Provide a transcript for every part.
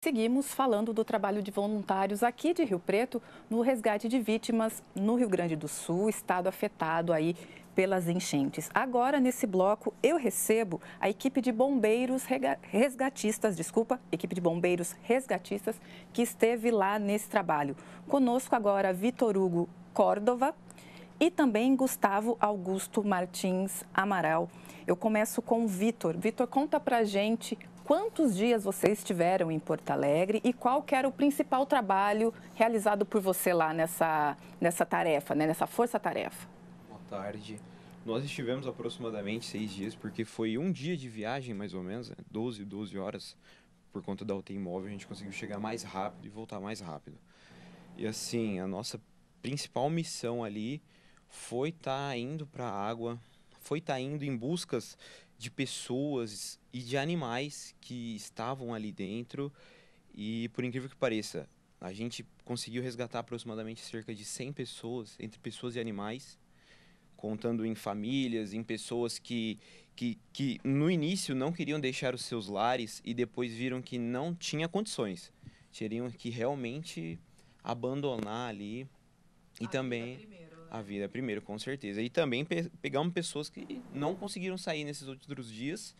seguimos falando do trabalho de voluntários aqui de Rio Preto no resgate de vítimas no Rio Grande do Sul, estado afetado aí pelas enchentes. Agora, nesse bloco, eu recebo a equipe de bombeiros resgatistas, que esteve lá nesse trabalho. Conosco agora Vitor Hugo Córdova e também Gustavo Augusto Martins Amaral. Eu começo com o Vitor. Vitor, conta pra gente quantos dias vocês estiveram em Porto Alegre e qual que era o principal trabalho realizado por você lá nessa tarefa, né, nessa força-tarefa. Boa tarde. Nós estivemos aproximadamente 6 dias, porque foi um dia de viagem, mais ou menos, 12 horas. Por conta da UTI móvel, a gente conseguiu chegar mais rápido e voltar mais rápido. E assim, a nossa principal missão ali foi estar indo para a água, foi estar indo em buscas de pessoas e de animais que estavam ali dentro. E por incrível que pareça, a gente conseguiu resgatar aproximadamente cerca de 100 pessoas, entre pessoas e animais, contando em famílias, em pessoas que no início não queriam deixar os seus lares e depois viram que não tinha condições. Teriam que realmente abandonar ali e também a vida primeiro, com certeza. E também pegamos pessoas que não conseguiram sair nesses outros dias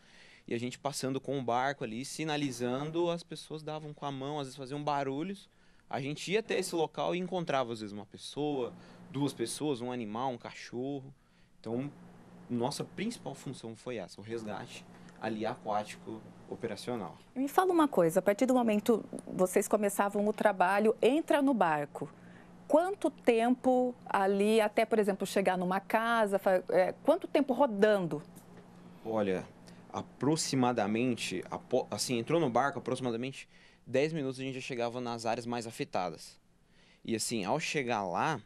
e a gente passando com o barco ali, sinalizando, as pessoas davam com a mão, às vezes faziam barulhos. A gente ia até esse local e encontrava às vezes uma pessoa, 2 pessoas, um animal, um cachorro. Então, nossa principal função foi essa, o resgate ali aquático operacional. Me fala uma coisa, a partir do momento vocês começavam o trabalho, entra no barco. Quanto tempo ali, até, por exemplo, chegar numa casa, quanto tempo rodando? Olha, aproximadamente, assim, entrou no barco, aproximadamente 10 minutos a gente já chegava nas áreas mais afetadas. E assim, ao chegar lá,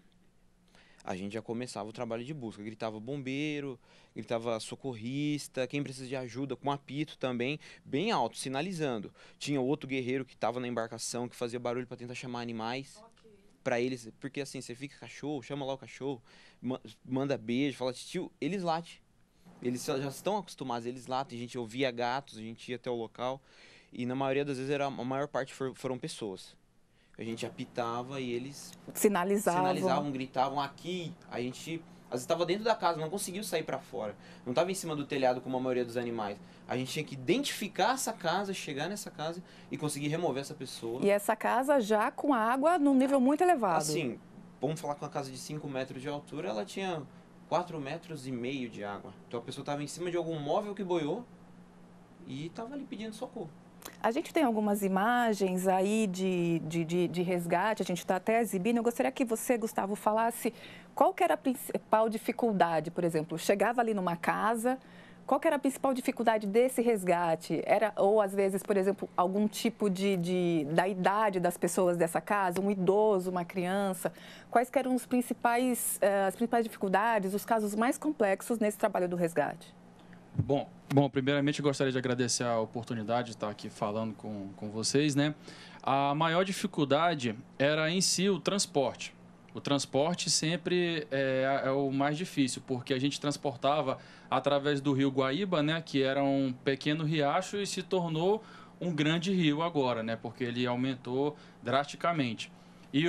a gente já começava o trabalho de busca. Gritava bombeiro, gritava socorrista, quem precisa de ajuda, com apito também, bem alto, sinalizando. Tinha outro guerreiro que estava na embarcação, que fazia barulho para tentar chamar animais. Para eles, porque assim, você fica cachorro, chama lá o cachorro, manda beijo, fala tio, eles latem. Eles já estão acostumados, eles latem. A gente ouvia gatos, a gente ia até o local. E na maioria das vezes, a maior parte foram pessoas. A gente apitava e eles sinalizavam, gritavam aqui. A gente, às vezes, estava dentro da casa, não conseguiu sair para fora. Não estava em cima do telhado como a maioria dos animais. A gente tinha que identificar essa casa, chegar nessa casa e conseguir remover essa pessoa. E essa casa já com água num nível muito elevado. Assim, vamos falar que uma casa de 5 metros de altura, ela tinha 4,5 metros de água. Então a pessoa estava em cima de algum móvel que boiou e estava ali pedindo socorro. A gente tem algumas imagens aí de resgate, a gente está até exibindo. Eu gostaria que você, Gustavo, falasse qual que era a principal dificuldade, por exemplo, chegava ali numa casa, qual que era a principal dificuldade desse resgate? Ou às vezes, por exemplo, algum tipo da idade das pessoas dessa casa, um idoso, uma criança? Quais que eram as principais dificuldades, os casos mais complexos nesse trabalho do resgate? Bom, primeiramente eu gostaria de agradecer a oportunidade de estar aqui falando com vocês, né? A maior dificuldade era em si o transporte. O transporte sempre é o mais difícil, porque a gente transportava através do rio Guaíba, né? Que era um pequeno riacho e se tornou um grande rio agora, né? Porque ele aumentou drasticamente. E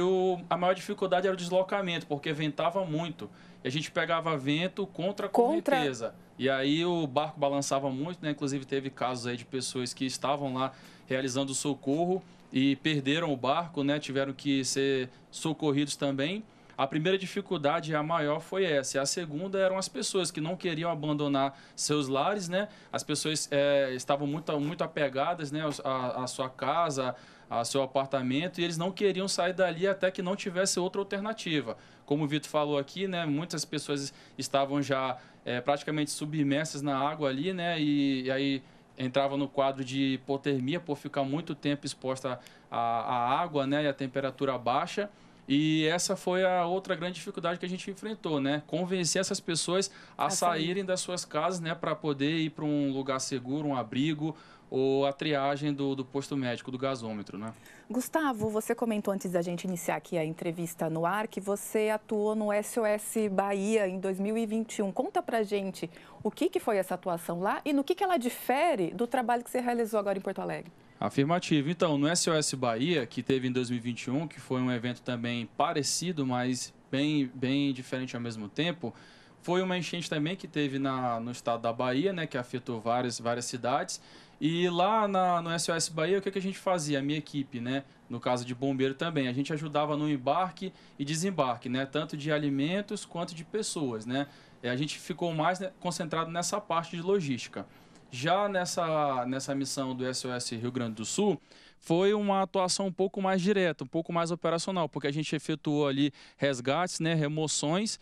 a maior dificuldade era o deslocamento, porque ventava muito. E a gente pegava vento contra a correnteza. E aí o barco balançava muito, né? Inclusive teve casos aí de pessoas que estavam lá realizando o socorro e perderam o barco, né? Tiveram que ser socorridos também. A primeira dificuldade, a maior, foi essa. E a segunda eram as pessoas que não queriam abandonar seus lares, né? As pessoas estavam muito apegadas, né, à sua casa, ao seu apartamento, e eles não queriam sair dali até que não tivesse outra alternativa. Como o Vitor falou aqui, né, muitas pessoas estavam já praticamente submersas na água ali, né, e aí entrava no quadro de hipotermia por ficar muito tempo exposta à água, né, e à temperatura baixa. E essa foi a outra grande dificuldade que a gente enfrentou, né? Convencer essas pessoas a saírem das suas casas, né, para poder ir para um lugar seguro, um abrigo, ou a triagem do posto médico, do gasômetro, né? Gustavo, você comentou antes da gente iniciar aqui a entrevista no ar que você atuou no SOS Bahia em 2021. Conta pra gente o que foi essa atuação lá e no que ela difere do trabalho que você realizou agora em Porto Alegre. Afirmativo. Então, no SOS Bahia, que teve em 2021, que foi um evento também parecido, mas bem diferente ao mesmo tempo, foi uma enchente também que teve no estado da Bahia, né, que afetou várias cidades. E lá no SOS Bahia, o que a gente fazia? A minha equipe, né, no caso de bombeiro também, a gente ajudava no embarque e desembarque, né, tanto de alimentos quanto de pessoas, né. A gente ficou mais, né, concentrado nessa parte de logística. Já nessa missão do SOS Rio Grande do Sul, foi uma atuação um pouco mais direta, um pouco mais operacional, porque a gente efetuou ali resgates, né, remoções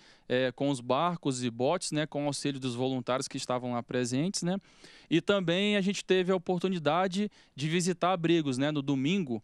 com os barcos e botes, né, com o auxílio dos voluntários que estavam lá presentes, né, e também a gente teve a oportunidade de visitar abrigos, né, no domingo,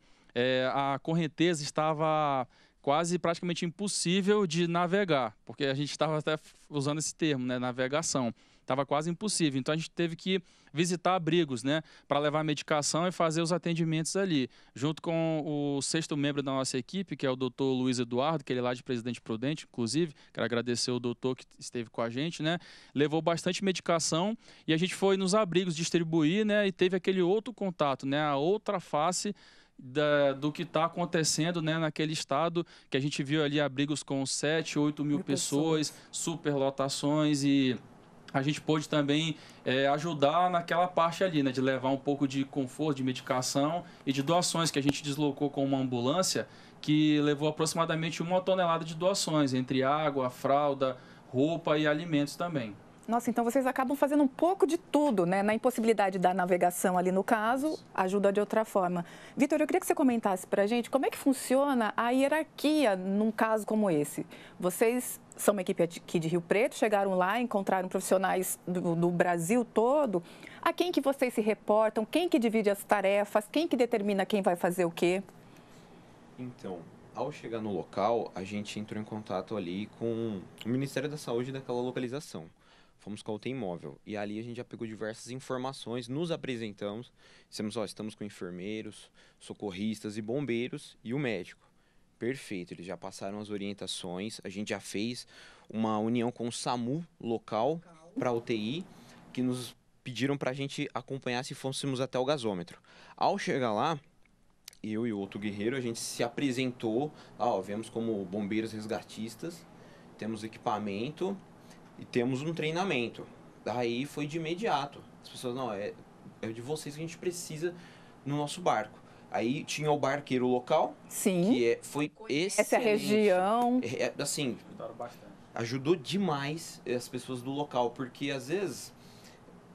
a correnteza estava quase praticamente impossível de navegar, porque a gente estava até usando esse termo, né, navegação. Estava quase impossível. Então a gente teve que visitar abrigos, né, para levar medicação e fazer os atendimentos ali, junto com o 6º membro da nossa equipe, que é o doutor Luiz Eduardo, que ele é lá de Presidente Prudente, inclusive. Quero agradecer o doutor que esteve com a gente, né? Levou bastante medicação e a gente foi nos abrigos distribuir, né, e teve aquele outro contato, né, a outra face do que está acontecendo, né, naquele estado, que a gente viu ali abrigos com 7, 8 mil pessoas, superlotações, e a gente pôde também ajudar naquela parte ali, né, de levar um pouco de conforto, de medicação e de doações, que a gente deslocou com uma ambulância que levou aproximadamente 1 tonelada de doações, entre água, fralda, roupa e alimentos também. Nossa, então vocês acabam fazendo um pouco de tudo, né? Na impossibilidade da navegação ali no caso, ajuda de outra forma. Vitor, eu queria que você comentasse para a gente como é que funciona a hierarquia num caso como esse. Vocês são uma equipe aqui de Rio Preto, chegaram lá, encontraram profissionais do Brasil todo. A quem que vocês se reportam? Quem que divide as tarefas? Quem que determina quem vai fazer o quê? Então, ao chegar no local, a gente entrou em contato ali com o Ministério da Saúde daquela localização. Fomos com a UTI móvel e ali a gente já pegou diversas informações, nos apresentamos, dissemos, estamos com enfermeiros, socorristas e bombeiros e o médico. Perfeito, eles já passaram as orientações, a gente já fez uma união com o SAMU local para a UTI, que nos pediram para a gente acompanhar se fôssemos até o gasômetro. Ao chegar lá, eu e o outro guerreiro, a gente se apresentou, viemos como bombeiros resgatistas, temos equipamento e temos um treinamento. Daí foi de imediato. As pessoas, é de vocês que a gente precisa no nosso barco. Aí tinha o barqueiro local, sim, que foi excelente. Essa região. Assim, ajudou demais as pessoas do local, porque às vezes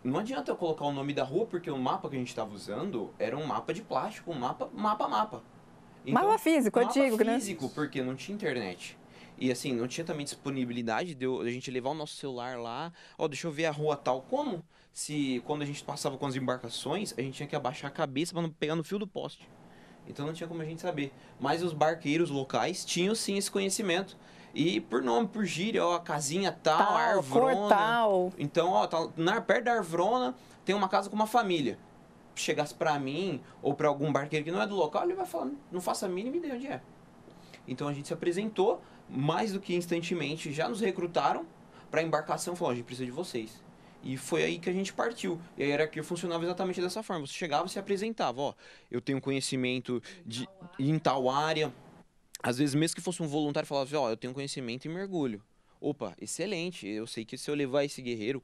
não adianta eu colocar o nome da rua, porque o mapa que a gente estava usando era um mapa de plástico, um mapa. Então, mapa físico, eu digo, né? Mapa físico, porque não tinha internet. E assim, não tinha também disponibilidade de a gente levar o nosso celular lá, deixa eu ver a rua tal. Como? Se quando a gente passava com as embarcações, a gente tinha que abaixar a cabeça para não pegar no fio do poste. Então não tinha como a gente saber. Mas os barqueiros locais tinham sim esse conhecimento. E por nome, por gíria, a casinha tal, a arvrona. Tal. Então, perto da arvrona tem uma casa com uma família. Chegasse para mim ou para algum barqueiro que não é do local, ele vai falar, não faça a mínima ideia onde é. Então a gente se apresentou, mais do que instantemente, já nos recrutaram para a embarcação, falou, a gente precisa de vocês. E foi aí que a gente partiu. E a hierarquia funcionava exatamente dessa forma. Você chegava e se apresentava, eu tenho conhecimento em tal área. Às vezes, mesmo que fosse um voluntário, falava, eu tenho conhecimento em mergulho. Opa, excelente, eu sei que se eu levar esse guerreiro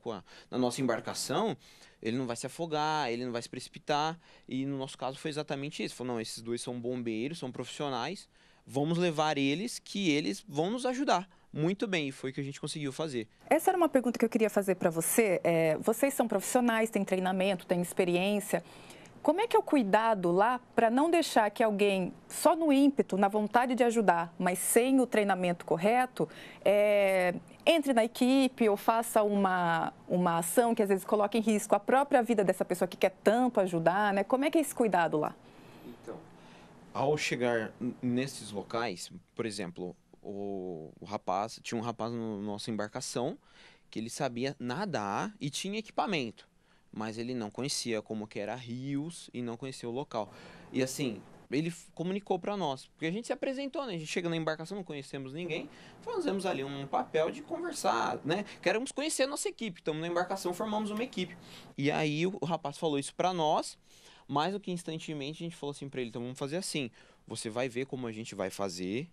na nossa embarcação, ele não vai se afogar, ele não vai se precipitar. E no nosso caso foi exatamente isso. Falou, não, esses dois são bombeiros, são profissionais, vamos levar eles, que eles vão nos ajudar. Muito bem, e foi o que a gente conseguiu fazer. Essa era uma pergunta que eu queria fazer para você. Vocês são profissionais, têm treinamento, têm experiência. Como é que é o cuidado lá para não deixar que alguém, só no ímpeto, na vontade de ajudar, mas sem o treinamento correto, entre na equipe ou faça uma ação que às vezes coloque em risco a própria vida dessa pessoa que quer tanto ajudar, né? Como é que é esse cuidado lá? Então, ao chegar nesses locais, por exemplo, tinha um rapaz na nossa embarcação que ele sabia nadar e tinha equipamento, mas ele não conhecia como que era rios e não conhecia o local. E assim, ele comunicou para nós, porque a gente se apresentou, né? A gente chega na embarcação, não conhecemos ninguém, fazemos ali um papel de conversar, né? Queremos conhecer a nossa equipe, estamos na embarcação, formamos uma equipe. E aí o rapaz falou isso para nós, mais do que instantaneamente a gente falou assim para ele, então vamos fazer assim, você vai ver como a gente vai fazer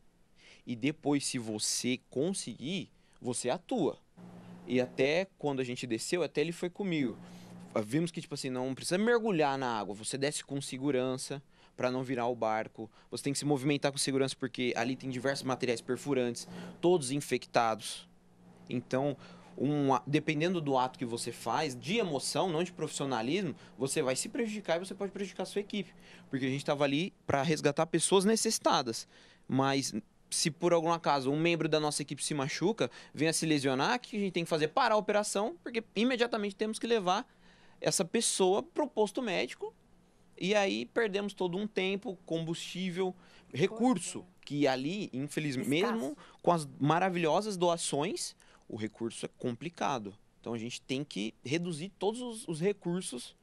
e depois, se você conseguir, você atua. E até quando a gente desceu, até ele foi comigo. Vimos que, tipo assim, não precisa mergulhar na água, você desce com segurança para não virar o barco. Você tem que se movimentar com segurança porque ali tem diversos materiais perfurantes, todos infectados. Então, dependendo do ato que você faz, de emoção, não de profissionalismo, você vai se prejudicar e você pode prejudicar a sua equipe. Porque a gente estava ali para resgatar pessoas necessitadas. Mas se por algum acaso um membro da nossa equipe se machuca, venha se lesionar, o que a gente tem que fazer? Parar a operação, porque imediatamente temos que levar essa pessoa para o posto médico. E aí perdemos todo um tempo, combustível, recurso, que ali, infelizmente, mesmo com as maravilhosas doações, o recurso é complicado. Então a gente tem que reduzir todos os recursos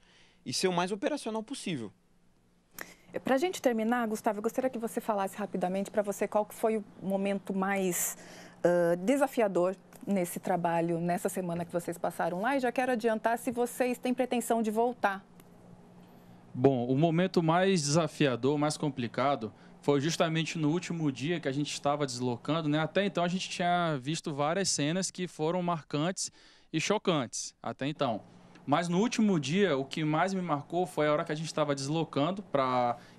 e ser o mais operacional possível. Para a gente terminar, Gustavo, eu gostaria que você falasse rapidamente para você qual foi o momento mais desafiador nesse trabalho, nessa semana que vocês passaram lá. E já quero adiantar se vocês têm pretensão de voltar. Bom, o momento mais desafiador, mais complicado, foi justamente no último dia que a gente estava deslocando, né? Até então a gente tinha visto várias cenas que foram marcantes e chocantes, até então. Mas no último dia, o que mais me marcou foi a hora que a gente estava deslocando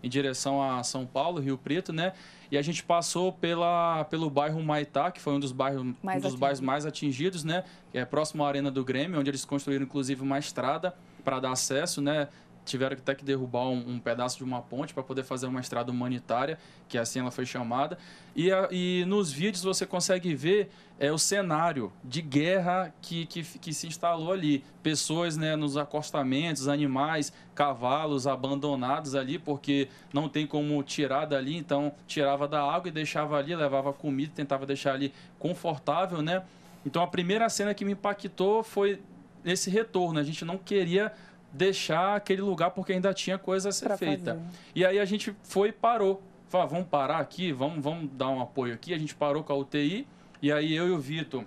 em direção a São Paulo, Rio Preto, né? E a gente passou pelo bairro Humaitá, que foi um dos bairros mais atingidos, né? Que é próximo à Arena do Grêmio, onde eles construíram inclusive uma estrada para dar acesso, né? Tiveram até que derrubar um pedaço de uma ponte para poder fazer uma estrada humanitária, que assim ela foi chamada. E nos vídeos você consegue ver o cenário de guerra que se instalou ali. Pessoas, né, nos acostamentos, animais, cavalos abandonados ali, porque não tem como tirar dali, então tirava da água e deixava ali, levava comida, tentava deixar ali confortável, né? Então a primeira cena que me impactou foi esse retorno. A gente não queria deixar aquele lugar porque ainda tinha coisa a ser feita. E aí a gente foi e parou. Falou, vamos parar aqui, vamos dar um apoio aqui. A gente parou com a UTI e aí eu e o Vitor,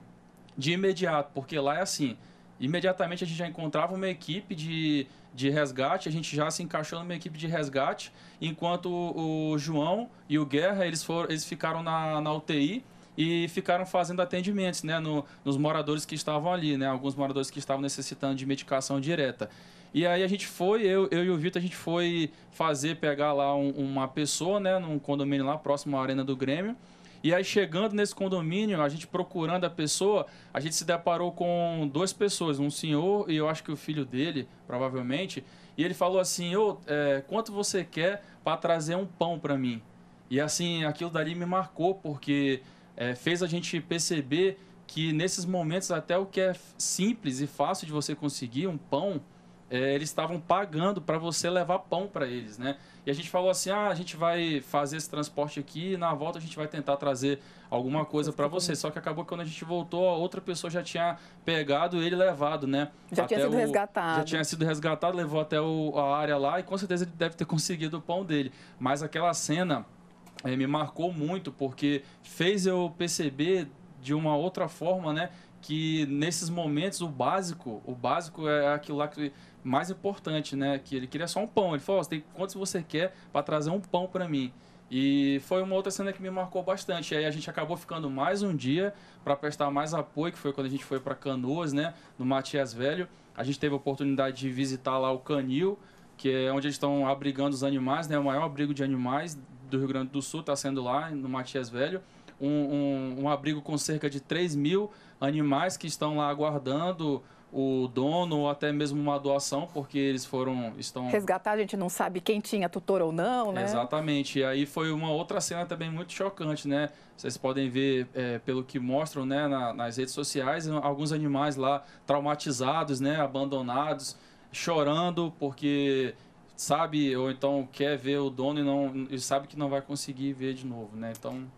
de imediato, porque lá é assim, imediatamente a gente já encontrava uma equipe de resgate, a gente já se encaixou numa equipe de resgate, enquanto o João e o Guerra, eles ficaram na UTI e ficaram fazendo atendimentos, né, nos moradores que estavam ali, né, alguns moradores que estavam necessitando de medicação direta. E aí a gente foi, eu e o Vitor, a gente foi pegar lá uma pessoa, né, num condomínio lá próximo à Arena do Grêmio. E aí chegando nesse condomínio, a gente procurando a pessoa, a gente se deparou com duas pessoas, um senhor e eu acho que o filho dele, provavelmente. E ele falou assim, quanto você quer para trazer um pão para mim? E assim, aquilo dali me marcou, porque fez a gente perceber que nesses momentos até o que é simples e fácil de você conseguir, um pão, eles estavam pagando para você levar pão para eles, né? E a gente falou assim, a gente vai fazer esse transporte aqui e na volta a gente vai tentar trazer alguma coisa para você. Só que acabou que quando a gente voltou, a outra pessoa já tinha pegado ele e levado, né? Tinha sido resgatado. Já tinha sido resgatado, levou até a área lá e com certeza ele deve ter conseguido o pão dele. Mas aquela cena me marcou muito porque fez eu perceber de uma outra forma, né? Que nesses momentos o básico é aquilo lá que mais importante, né? Que ele queria só um pão. Ele falou, quanto você quer para trazer um pão para mim? E foi uma outra cena que me marcou bastante. E aí a gente acabou ficando mais um dia para prestar mais apoio, que foi quando a gente foi para Canoas, né? No Matias Velho. A gente teve a oportunidade de visitar lá o Canil, que é onde eles estão abrigando os animais, né? O maior abrigo de animais do Rio Grande do Sul está sendo lá, no Matias Velho. Um abrigo com cerca de 3.000 animais que estão lá aguardando o dono ou até mesmo uma doação, porque eles estão... Resgatar, a gente não sabe quem tinha tutor ou não, né? Exatamente. E aí foi uma outra cena também muito chocante, né? Vocês podem ver, pelo que mostram, né, nas redes sociais, alguns animais lá traumatizados, né, abandonados, chorando porque sabe, ou então quer ver o dono e sabe que não vai conseguir ver de novo, né? Então...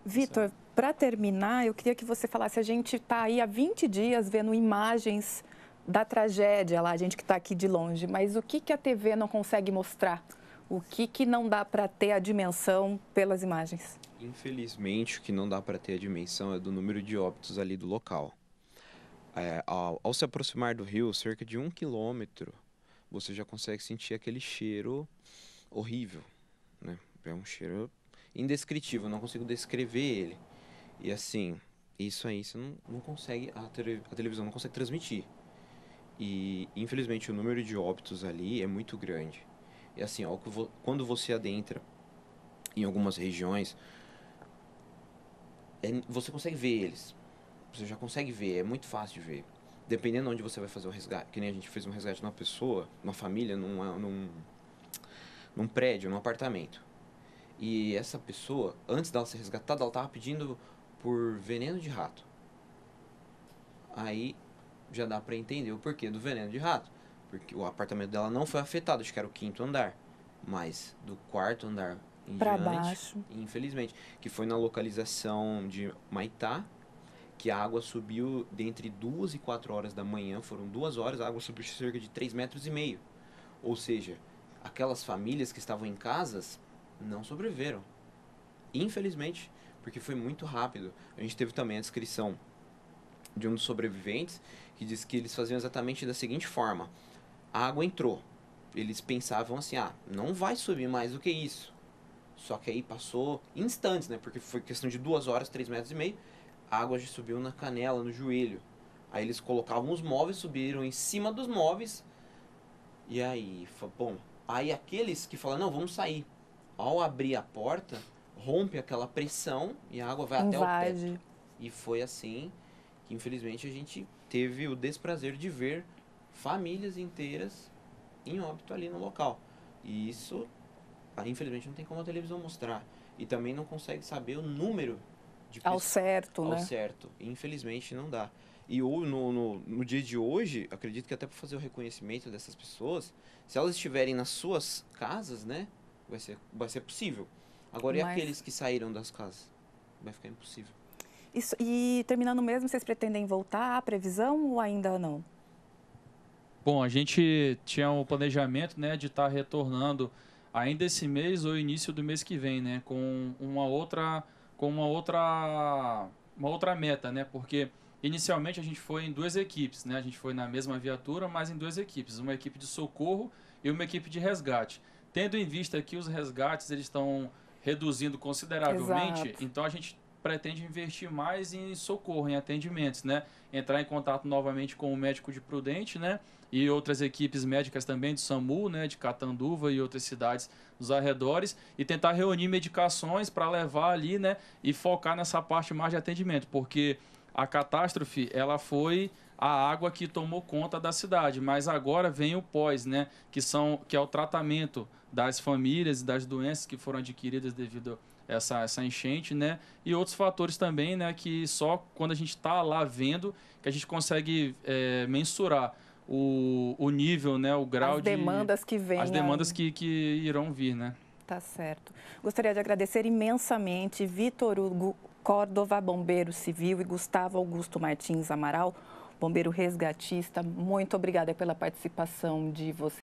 Vitor, para terminar, eu queria que você falasse, a gente está aí há 20 dias vendo imagens da tragédia lá, a gente que está aqui de longe, mas o que a TV não consegue mostrar? O que não dá para ter a dimensão pelas imagens? Infelizmente, o que não dá para ter a dimensão é do número de óbitos ali do local. Ao se aproximar do rio, cerca de 1 quilômetro você já consegue sentir aquele cheiro horrível, né? É um cheiro indescritível, não consigo descrever ele. E assim, isso aí você não consegue, a televisão não consegue transmitir. E infelizmente o número de óbitos ali é muito grande. E assim, ó, quando você adentra em algumas regiões, você consegue ver eles. Você já consegue ver, é muito fácil de ver. Dependendo de onde você vai fazer o resgate, que nem a gente fez um resgate numa pessoa, numa família, num prédio, num apartamento. E essa pessoa, antes dela ser resgatada, ela tava pedindo por veneno de rato. Aí já dá pra entender o porquê do veneno de rato. Porque o apartamento dela não foi afetado, acho que era o 5º andar. Mas do 4º andar em Pra diante, baixo. infelizmente, que foi na localização de Maitá, que a água subiu entre 2 e 4 horas da manhã, foram 2 horas, a água subiu cerca de 3,5 metros. Ou seja, aquelas famílias que estavam em casas não sobreviveram. Infelizmente, porque foi muito rápido. A gente teve também a descrição de um dos sobreviventes, que disse que eles faziam exatamente da seguinte forma. A água entrou. Eles pensavam assim, não vai subir mais do que isso. Só que aí passou instantes, né? Porque foi questão de 2 horas, 3,5 metros. A água já subiu na canela, no joelho. Aí eles colocavam os móveis, subiram em cima dos móveis. E aí, bom, aí aqueles que falam, não, vamos sair. Ao abrir a porta, rompe aquela pressão e a água vai até o teto. E foi assim que, infelizmente, a gente teve o desprazer de ver famílias inteiras em óbito ali no local. E isso, infelizmente, não tem como a televisão mostrar. E também não consegue saber o número de pessoas. Ao certo, né? Ao certo. Infelizmente, não dá. E no dia de hoje, acredito que até para fazer o reconhecimento dessas pessoas, se elas estiverem nas suas casas, né, vai ser possível. Agora, e aqueles que saíram das casas? Vai ficar impossível. Isso, e terminando mesmo, vocês pretendem voltar à previsão ou ainda não? Bom, a gente tinha um planejamento, né, de estar retornando ainda esse mês ou início do mês que vem, né, com uma outra meta, né, porque inicialmente a gente foi em 2 equipes, né, a gente foi na mesma viatura, mas em 2 equipes, uma equipe de socorro e uma equipe de resgate. Tendo em vista que os resgates eles estão reduzindo consideravelmente, Exato. então a gente pretende investir mais em socorro, em atendimentos, né? Entrar em contato novamente com o médico de Prudente, né? E outras equipes médicas também do SAMU, né? De Catanduva e outras cidades dos arredores e tentar reunir medicações para levar ali, né? E focar nessa parte mais de atendimento, porque a catástrofe, ela foi a água que tomou conta da cidade, mas agora vem o pós, né? Que é o tratamento das famílias e das doenças que foram adquiridas devido essa enchente, né? E outros fatores também, né? Que só quando a gente está lá vendo que a gente consegue mensurar o nível, né? O grau as demandas que vêm. As demandas que irão vir, né? Tá certo. Gostaria de agradecer imensamente Vitor Hugo Córdova, bombeiro civil, e Gustavo Augusto Martins Amaral, bombeiro resgatista. Muito obrigada pela participação de vocês.